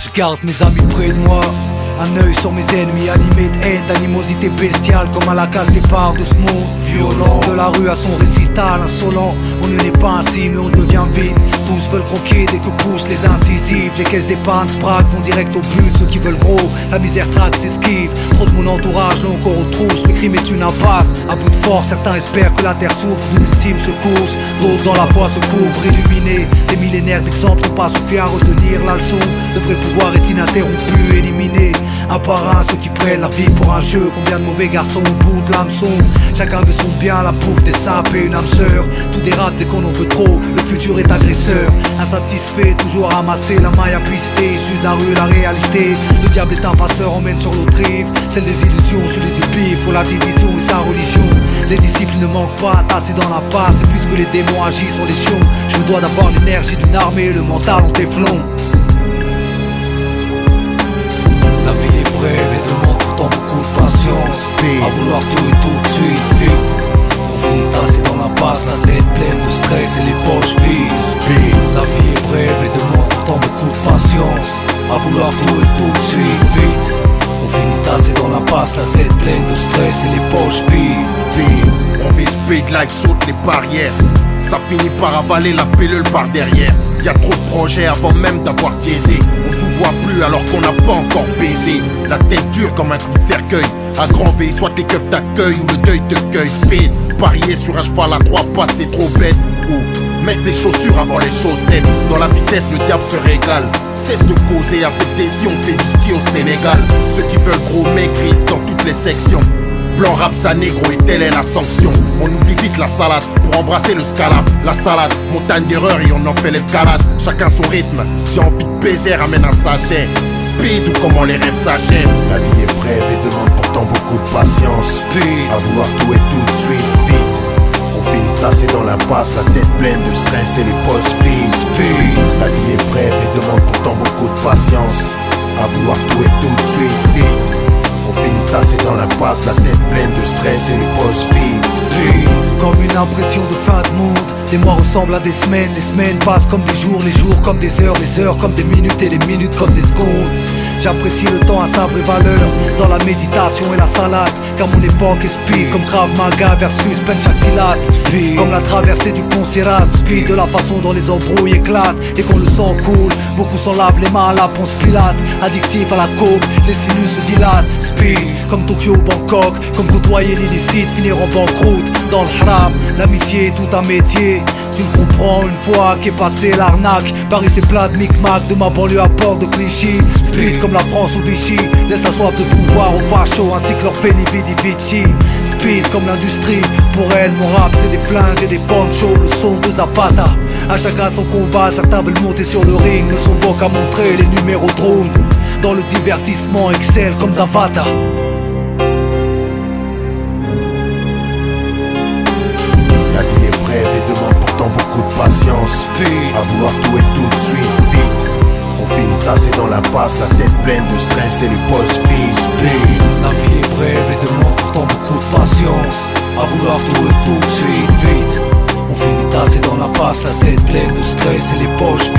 Je garde mes amis près de moi, un œil sur mes ennemis, animés de haine, d'animosité bestiale, comme à la case départ de ce monde violent. De la rue à son récital insolent, on ne l'est pas ainsi mais on devient vite. Tous veulent croquer dès que poussent les incisives. Les caisses d'épargne sprague vont direct au but. Ceux qui veulent gros, la misère traque, s'esquive. Trop de mon entourage l'ont encore aux trousses. Le crime est une impasse, à bout de force. Certains espèrent que la terre souffre d'une ultime secousse. D'autres dans la foi se couvrent, illuminés. Des millénaires d'exemples n'ont pas suffi à retenir la leçon. Le vrai pouvoir est ininterrompu, éliminé un par un, ceux qui prennent la vie pour un jeu. Combien de mauvais garçons au bout de l'hameçon. Chacun veut son bien, la bouffe des sapes et une âme sœur. Tout dérape dès qu'on en veut trop, le futur est agresseur. Insatisfait, toujours ramasser la maille à pister. Issu de la rue, la réalité. Le diable est un passeur, emmène sur l'autre rive. Celle des illusions, celui du bif, faut la division et sa religion. Les disciples ne manquent pas, tassés dans la passe. Et puisque les démons agissent sur les chiens, je me dois d'avoir l'énergie d'une armée, le mental en téflon. La vie est brève et demande pourtant beaucoup de patience. À vouloir tout et tout de suite, vite. On finit tassé dans la passe, la tête pleine de stress et les poches vides. La vie est brève et demande pourtant beaucoup de patience. À vouloir tout et tout de suite, vite. On finit tassé dans la passe, la tête pleine de stress et les poches vides. On vise speed like saute les barrières. Ça finit par avaler la pilule par derrière. Y'a trop de projets avant même d'avoir diésé. On se voit plus alors qu'on n'a pas encore baisé. La tête dure comme un coup de cercueil. À grand V, soit les keufs t'accueillent ou le deuil te cueille. Speed, parier sur un cheval à 3 pattes c'est trop bête. Ou mettre ses chaussures avant les chaussettes. Dans la vitesse le diable se régale. Cesse de causer avec des si on fait du ski au Sénégal. Ceux qui veulent gros maigrissent dans toutes les sections. Blanc rap sa négro et telle est la sanction. On oublie vite la salade pour embrasser le scalap. La salade, montagne d'erreur et on en fait l'escalade. Chacun son rythme, j'ai envie de baiser, ramène un sachet. Speed ou comment les rêves s'achèvent. La vie est brève et demande pourtant beaucoup de patience. Speed, à vouloir tout et tout de suite, vite. On finit tassé dans l'impasse, la tête pleine de stress et les poches vides. speed. La vie est brève et demande pourtant beaucoup de patience. À vouloir tout et tout de suite, vite. On finit tassé dans l'impasse, la tête pleine de stress et les poches vides. Comme une impression de fin de monde. Les mois ressemblent à des semaines, les semaines passent comme des jours, les jours comme des heures, les heures comme des minutes et les minutes comme des secondes. J'apprécie le temps à sa vraie valeur, dans la méditation et la salade. Car mon époque est speed, comme Krav Maga versus Penchaxilat. Comme la traversée du pont Sirat, speed de la façon dont les embrouilles éclatent. Et qu'on le sang coule, beaucoup s'en lavent les mains à la Ponce Pilate. Addictif à la coke, les sinus se dilatent. Speed, comme Tokyo ou Bangkok, comme côtoyer l'illicite, finir en banqueroute. Dans le haram, l'amitié est tout un métier. Tu le comprends une fois qu'est passé l'arnaque. Paris c'est plein de micmac, de ma banlieue à Port de Clichy. Speed comme la France ou Vichy, laisse la soif de pouvoir aux fachos ainsi que leur Penny Vidi Vici. Speed comme l'industrie, pour elle mon rap c'est des flingues et des ponchos, le son de Zapata. À chacun son combat, certains veulent monter sur le ring, ne sont bons qu'à montrer les numéros drones. Dans le divertissement excelle comme Zavata. La vie est brève et demande pourtant beaucoup de patience. À vouloir tout et tout de suite, vite. On finit tassé dans l'impasse, la tête pleine de stress et les poches vides. La vie est brève et demande pourtant beaucoup de patience. À vouloir tout et tout de suite, vite. On finit tassé dans la passe, la tête pleine de stress et les poches